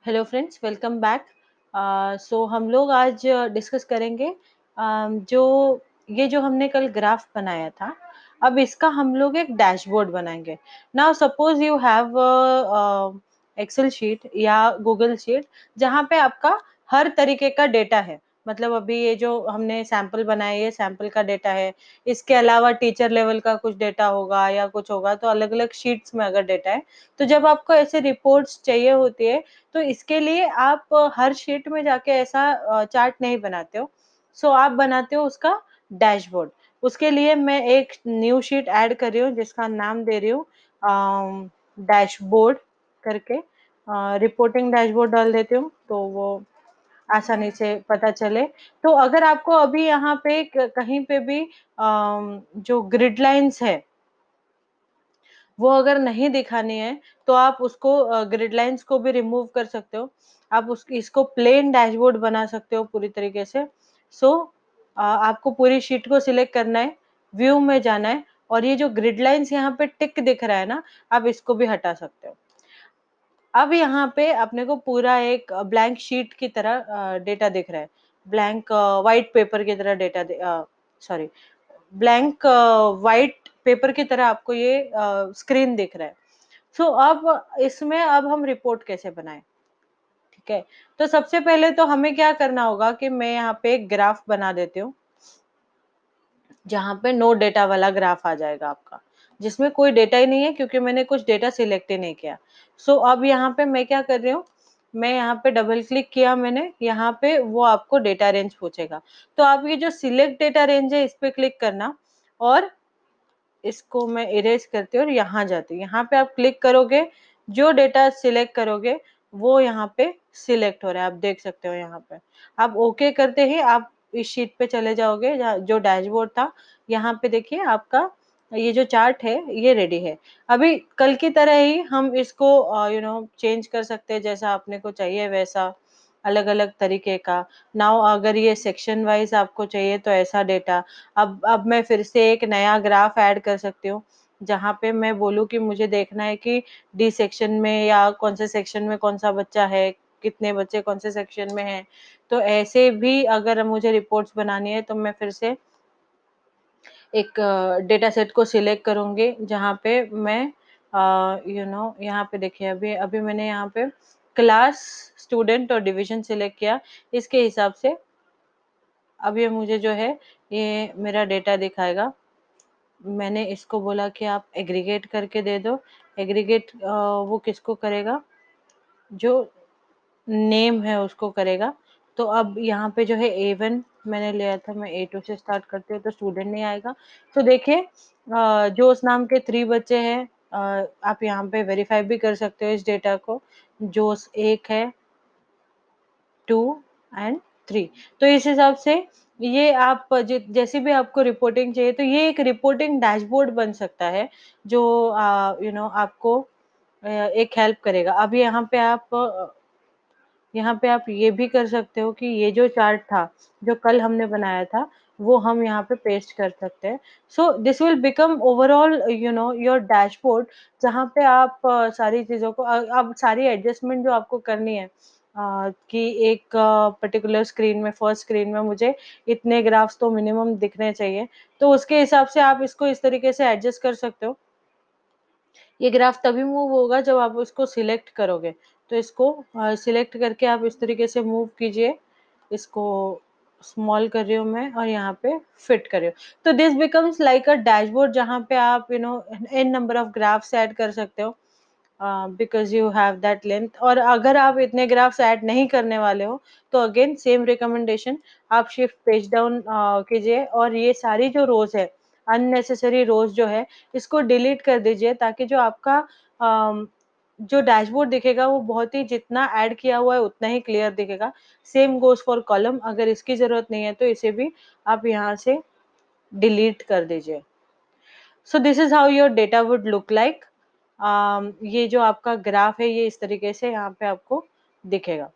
Hello friends, welcome back. So हम लोग आज डिस्कस करेंगे जो जो हमने कल ग्राफ बनाया था, अब इसका हम लोग एक डैशबोर्ड बनाएंगे। Now suppose you have excel sheet या गूगल शीट जहाँ पे आपका हर तरीके का डेटा है। मतलब अभी ये जो हमने सैंपल बनाया, ये सैंपल का डेटा है। इसके अलावा टीचर लेवल का कुछ डेटा होगा या कुछ होगा, तो अलग अलग शीट्स में अगर डेटा है, तो जब आपको ऐसे रिपोर्ट्स चाहिए होती है, तो इसके लिए आप हर शीट में जाके ऐसा चार्ट नहीं बनाते हो। सो आप बनाते हो उसका डैशबोर्ड। उसके लिए मैं एक न्यू शीट ऐड कर रही हूँ जिसका नाम दे रही हूँ डैशबोर्ड करके। रिपोर्टिंग डैशबोर्ड डाल देती हूँ तो वो आसानी से पता चले। तो अगर आपको अभी यहाँ पे कहीं पे भी जो ग्रिड लाइंस है वो अगर नहीं दिखानी है, तो आप उसको ग्रिड लाइन्स को भी रिमूव कर सकते हो। आप उस इसको प्लेन डैशबोर्ड बना सकते हो पूरी तरीके से। सो आपको पूरी शीट को सिलेक्ट करना है, व्यू में जाना है और ये जो ग्रिड लाइन्स यहाँ पे टिक दिख रहा है ना, आप इसको भी हटा सकते हो। अब यहाँ पे अपने को पूरा एक ब्लैंक शीट की तरह डेटा दिख रहा है। ब्लैंक व्हाइट पेपर की तरह data sorry blank white paper की तरह आपको ये स्क्रीन दिख रहा है। सो अब इसमें अब हम रिपोर्ट कैसे बनाएं? ठीक है, तो सबसे पहले तो हमें क्या करना होगा कि मैं यहाँ पे एक ग्राफ बना देती हूँ, जहाँ पे नो डेटा वाला ग्राफ आ जाएगा आपका, जिसमें कोई डेटा ही नहीं है क्योंकि मैंने कुछ डेटा सिलेक्ट ही नहीं किया। सो अब यहाँ पे मैं क्या कर रही हूँ, मैं यहाँ पे डबल क्लिक किया मैंने, यहाँ पे वो आपको डेटा रेंज पूछेगा। तो आप ये जो सिलेक्ट डेटा रेंज है, इस पे क्लिक करना और इसको मैं इरेज करती हूँ और यहाँ जाती हूँ। यहाँ पे आप क्लिक करोगे, जो डेटा सिलेक्ट करोगे वो यहाँ पे सिलेक्ट हो रहा है, आप देख सकते हो यहाँ पे। आप ओके करते ही आप इस शीट पे चले जाओगे जो डैशबोर्ड था। यहाँ पे देखिए आपका ये जो चार्ट है ये रेडी है। अभी कल की तरह ही हम इसको चेंज कर सकते हैं, जैसा आपने को चाहिए वैसा, अलग अलग तरीके का। नाउ अगर ये सेक्शन वाइज आपको चाहिए तो ऐसा डेटा। अब मैं फिर से एक नया ग्राफ ऐड कर सकती हूँ, जहाँ पे मैं बोलूँ कि मुझे देखना है कि डी सेक्शन में या कौन से सेक्शन में कौन सा बच्चा है, कितने बच्चे कौन से सेक्शन में हैं। तो ऐसे भी अगर मुझे रिपोर्ट्स बनानी है, तो मैं फिर से एक डेटा सेट को सिलेक्ट करूँगी, जहाँ पे मैं यहाँ पे देखिए, अभी अभी मैंने यहाँ पे क्लास, स्टूडेंट और डिवीजन सिलेक्ट किया। इसके हिसाब से अब ये मुझे जो है ये मेरा डेटा दिखाएगा। मैंने इसको बोला कि आप एग्रीगेट करके दे दो। एग्रीगेट वो किसको करेगा, जो नेम है उसको करेगा। तो अब यहाँ पे जो है A1 मैंने लिया था, मैं A2 से स्टार्ट करती हूँ तो स्टूडेंट नहीं आएगा। तो देखिए जोश नाम के 3 बच्चे हैं। आप यहाँ पे वेरीफाई भी कर सकते हो इस डेटा को। जोश 1 है, 2 एंड 3। तो इस हिसाब से ये आप जैसे भी आपको रिपोर्टिंग चाहिए, तो ये एक रिपोर्टिंग डैशबोर्ड बन सकता है, जो आपको एक हेल्प करेगा। अब यहाँ पे आप ये भी कर सकते हो कि ये जो चार्ट था, जो कल हमने बनाया था, वो हम यहाँ पे पेस्ट कर सकते हैं। So this will become overall your dashboard, जहाँ पे आप सारी चीज़ों को अब सारी एडजस्टमेंट जो आपको करनी है, कि एक पर्टिकुलर स्क्रीन में, फर्स्ट स्क्रीन में मुझे इतने ग्राफ्स तो मिनिमम दिखने चाहिए, तो उसके हिसाब से आप इसको इस तरीके से एडजस्ट कर सकते हो। ये ग्राफ तभी मूव होगा जब आप उसको सिलेक्ट करोगे। तो इसको सिलेक्ट करके आप इस तरीके से मूव कीजिए। इसको स्मॉल कर रही हूँ मैं और यहाँ पे फिट कर रही हूँ। तो this becomes like a dashboard, जहाँ पे आप an number of graphs add कर सकते हो, because you have that length. और अगर आप इतने ग्राफ्स ऐड नहीं करने वाले हो, तो अगेन सेम रिकमेंडेशन, आप शिफ्ट पेज डाउन कीजिए और ये सारी जो रोज है, अननेसेसरी रोज जो है, इसको डिलीट कर दीजिए, ताकि जो आपका जो डैशबोर्ड दिखेगा वो बहुत ही, जितना ऐड किया हुआ है उतना ही क्लियर दिखेगा। सेम गोज फॉर कॉलम, अगर इसकी जरूरत नहीं है तो इसे भी आप यहाँ से डिलीट कर दीजिए। So this is how your data would look like. ये जो आपका ग्राफ है ये इस तरीके से यहाँ पे आपको दिखेगा।